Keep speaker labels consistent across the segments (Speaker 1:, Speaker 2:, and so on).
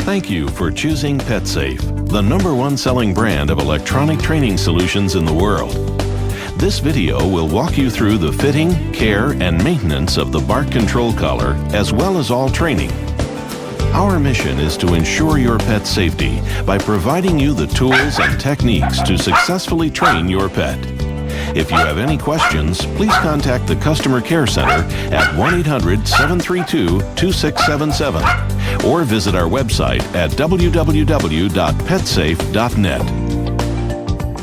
Speaker 1: Thank you for choosing PetSafe, the #1 selling brand of electronic training solutions in the world. This video will walk you through the fitting, care, and maintenance of the bark control collar, as well as all training. Our mission is to ensure your pet's safety by providing you the tools and techniques to successfully train your pet. If you have any questions, please contact the Customer Care Center at 1-800-732-2677 or visit our website at www.petsafe.net.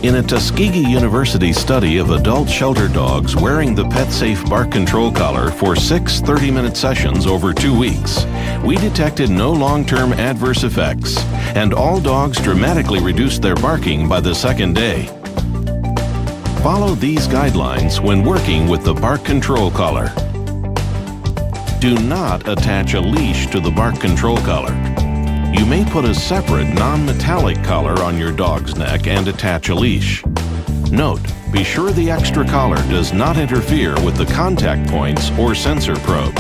Speaker 1: In a Tuskegee University study of adult shelter dogs wearing the PetSafe bark control collar for 6 30-minute sessions over 2 weeks, we detected no long-term adverse effects, and all dogs dramatically reduced their barking by the second day. Follow these guidelines when working with the bark control collar. Do not attach a leash to the bark control collar. You may put a separate non-metallic collar on your dog's neck and attach a leash. Note, be sure the extra collar does not interfere with the contact points or sensor probe.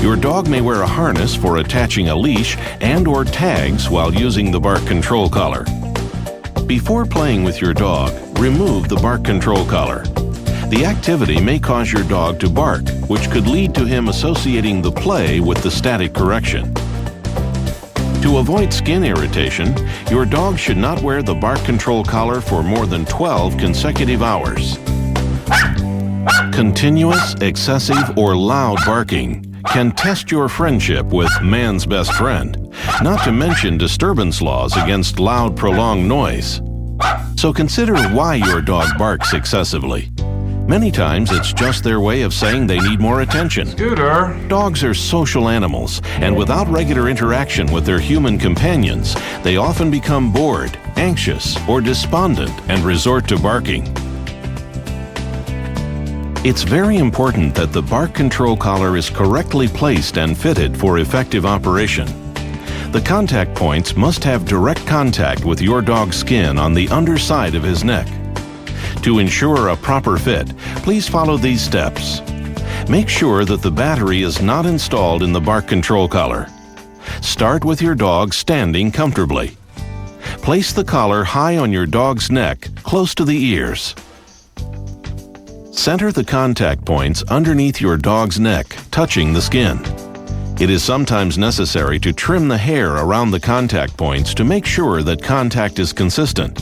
Speaker 1: Your dog may wear a harness for attaching a leash and/or tags while using the bark control collar. Before playing with your dog, remove the bark control collar. The activity may cause your dog to bark, which could lead to him associating the play with the static correction. To avoid skin irritation, your dog should not wear the bark control collar for more than 12 consecutive hours. Continuous, excessive, or loud barking can test your friendship with man's best friend, not to mention disturbance laws against loud, prolonged noise. So consider why your dog barks excessively. Many times it's just their way of saying they need more attention.
Speaker 2: Scooter!
Speaker 1: Dogs are social animals, and without regular interaction with their human companions, they often become bored, anxious, or despondent and resort to barking. It's very important that the bark control collar is correctly placed and fitted for effective operation. The contact points must have direct contact with your dog's skin on the underside of his neck. To ensure a proper fit, please follow these steps. Make sure that the battery is not installed in the bark control collar. Start with your dog standing comfortably. Place the collar high on your dog's neck, close to the ears. Center the contact points underneath your dog's neck, touching the skin. It is sometimes necessary to trim the hair around the contact points to make sure that contact is consistent.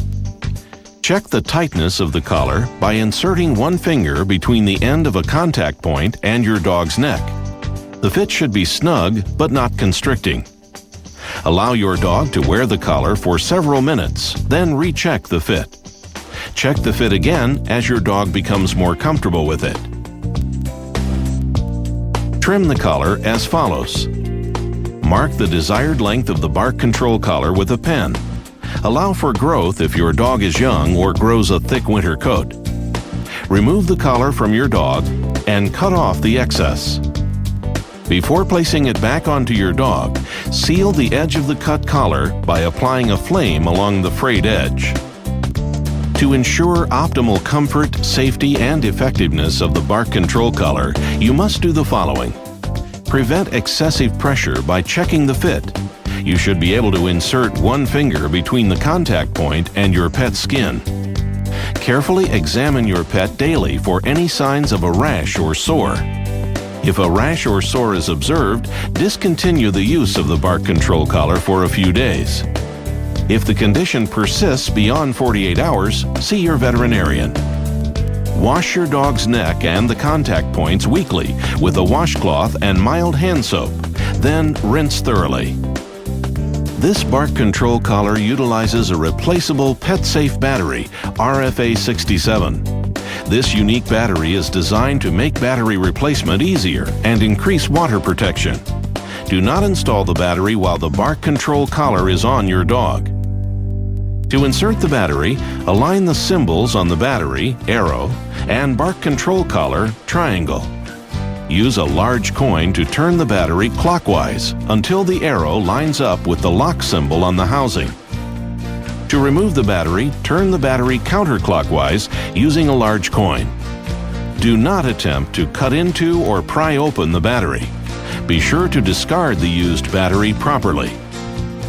Speaker 1: Check the tightness of the collar by inserting one finger between the end of a contact point and your dog's neck. The fit should be snug but not constricting. Allow your dog to wear the collar for several minutes, then recheck the fit. Check the fit again as your dog becomes more comfortable with it. Trim the collar as follows. Mark the desired length of the bark control collar with a pen. Allow for growth if your dog is young or grows a thick winter coat. Remove the collar from your dog and cut off the excess. Before placing it back onto your dog, seal the edge of the cut collar by applying a flame along the frayed edge. To ensure optimal comfort, safety, and effectiveness of the bark control collar, you must do the following. Prevent excessive pressure by checking the fit. You should be able to insert one finger between the contact point and your pet's skin. Carefully examine your pet daily for any signs of a rash or sore. If a rash or sore is observed, discontinue the use of the bark control collar for a few days. If the condition persists beyond 48 hours, see your veterinarian. Wash your dog's neck and the contact points weekly with a washcloth and mild hand soap, then rinse thoroughly. This bark control collar utilizes a replaceable PetSafe battery, RFA67. This unique battery is designed to make battery replacement easier and increase water protection. Do not install the battery while the bark control collar is on your dog. To insert the battery, align the symbols on the battery, arrow, and bark control collar, triangle. Use a large coin to turn the battery clockwise until the arrow lines up with the lock symbol on the housing. To remove the battery, turn the battery counterclockwise using a large coin. Do not attempt to cut into or pry open the battery. Be sure to discard the used battery properly.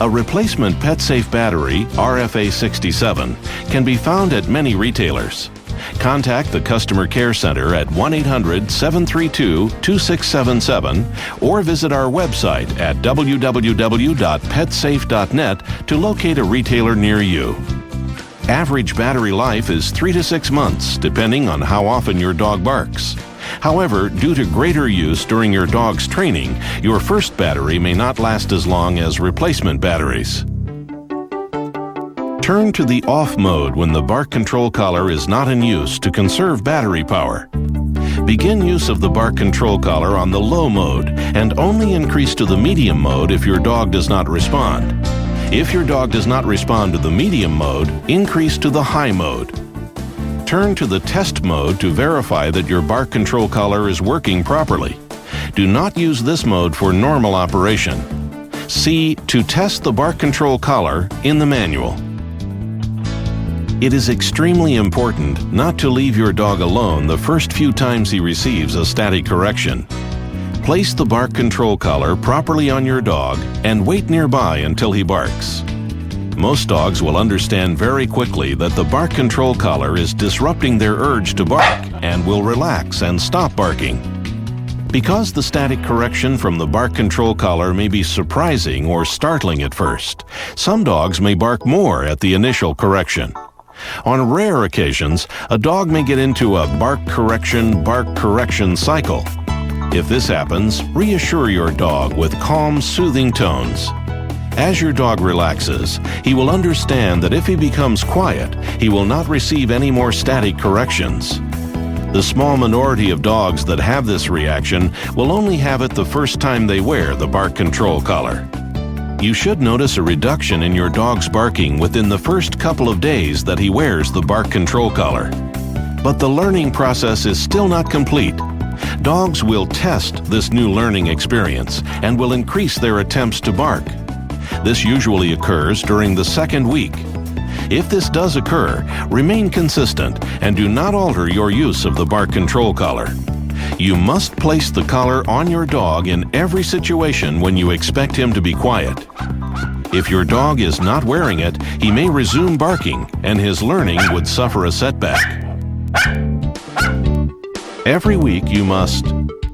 Speaker 1: A replacement PetSafe battery, RFA67, can be found at many retailers. Contact the Customer Care Center at 1-800-732-2677 or visit our website at www.petsafe.net to locate a retailer near you. Average battery life is 3 to 6 months, depending on how often your dog barks. However, due to greater use during your dog's training, your first battery may not last as long as replacement batteries. Turn to the off mode when the bark control collar is not in use to conserve battery power. Begin use of the bark control collar on the low mode and only increase to the medium mode if your dog does not respond. If your dog does not respond to the medium mode, increase to the high mode. Turn to the test mode to verify that your bark control collar is working properly. Do not use this mode for normal operation. See "To test the bark control collar" in the manual. It is extremely important not to leave your dog alone the first few times he receives a static correction. Place the bark control collar properly on your dog and wait nearby until he barks. Most dogs will understand very quickly that the bark control collar is disrupting their urge to bark and will relax and stop barking. Because the static correction from the bark control collar may be surprising or startling at first, some dogs may bark more at the initial correction. On rare occasions, a dog may get into a bark correction cycle. If this happens, reassure your dog with calm, soothing tones. As your dog relaxes, he will understand that if he becomes quiet, he will not receive any more static corrections. The small minority of dogs that have this reaction will only have it the first time they wear the bark control collar. You should notice a reduction in your dog's barking within the first couple of days that he wears the bark control collar. But the learning process is still not complete. Dogs will test this new learning experience and will increase their attempts to bark. This usually occurs during the second week. If this does occur, remain consistent and do not alter your use of the bark control collar. You must place the collar on your dog in every situation when you expect him to be quiet. If your dog is not wearing it, he may resume barking and his learning would suffer a setback. Every week you must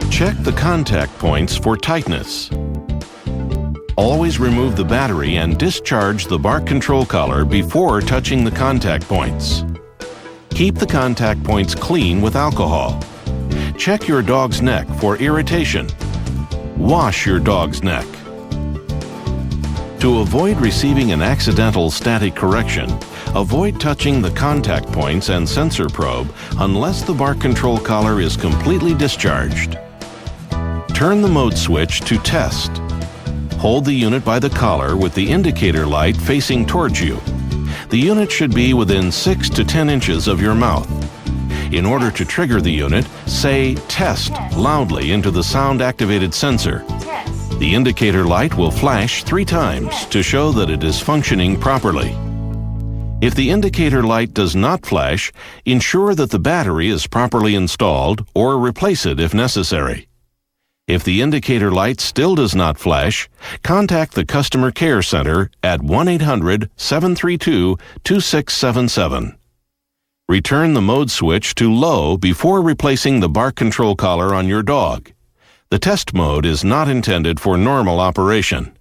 Speaker 1: check the contact points for tightness. Always remove the battery and discharge the bark control collar before touching the contact points. Keep the contact points clean with alcohol. Check your dog's neck for irritation. Wash your dog's neck. To avoid receiving an accidental static correction, avoid touching the contact points and sensor probe unless the bark control collar is completely discharged. Turn the mode switch to test. Hold the unit by the collar with the indicator light facing towards you. The unit should be within 6 to 10 inches of your mouth. In order to trigger the unit, say "test" loudly into the sound-activated sensor. The indicator light will flash 3 times to show that it is functioning properly. If the indicator light does not flash, ensure that the battery is properly installed or replace it if necessary. If the indicator light still does not flash, contact the Customer Care Center at 1-800-732-2677. Return the mode switch to low before replacing the bark control collar on your dog. The test mode is not intended for normal operation.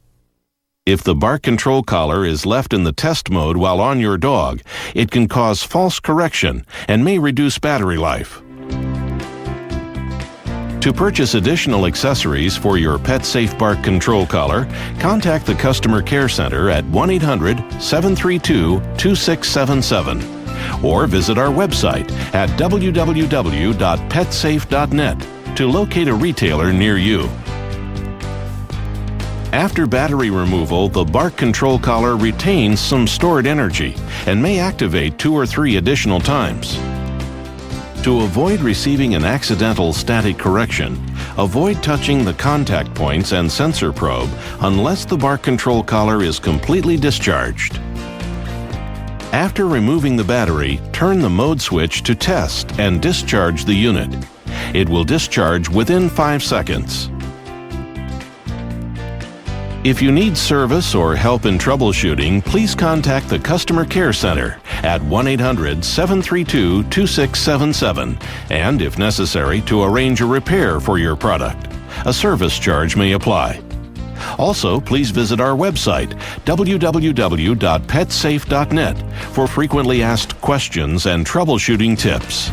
Speaker 1: If the bark control collar is left in the test mode while on your dog, it can cause false correction and may reduce battery life. To purchase additional accessories for your PetSafe bark control collar, contact the Customer Care Center at 1-800-732-2677 or visit our website at www.petsafe.net to locate a retailer near you. After battery removal, the bark control collar retains some stored energy and may activate 2 or 3 additional times. To avoid receiving an accidental static correction, avoid touching the contact points and sensor probe unless the bark control collar is completely discharged. After removing the battery, turn the mode switch to test and discharge the unit. It will discharge within 5 seconds. If you need service or help in troubleshooting, please contact the Customer Care Center at 1-800-732-2677 and, if necessary, to arrange a repair for your product. A service charge may apply. Also, please visit our website, www.petsafe.net, for frequently asked questions and troubleshooting tips.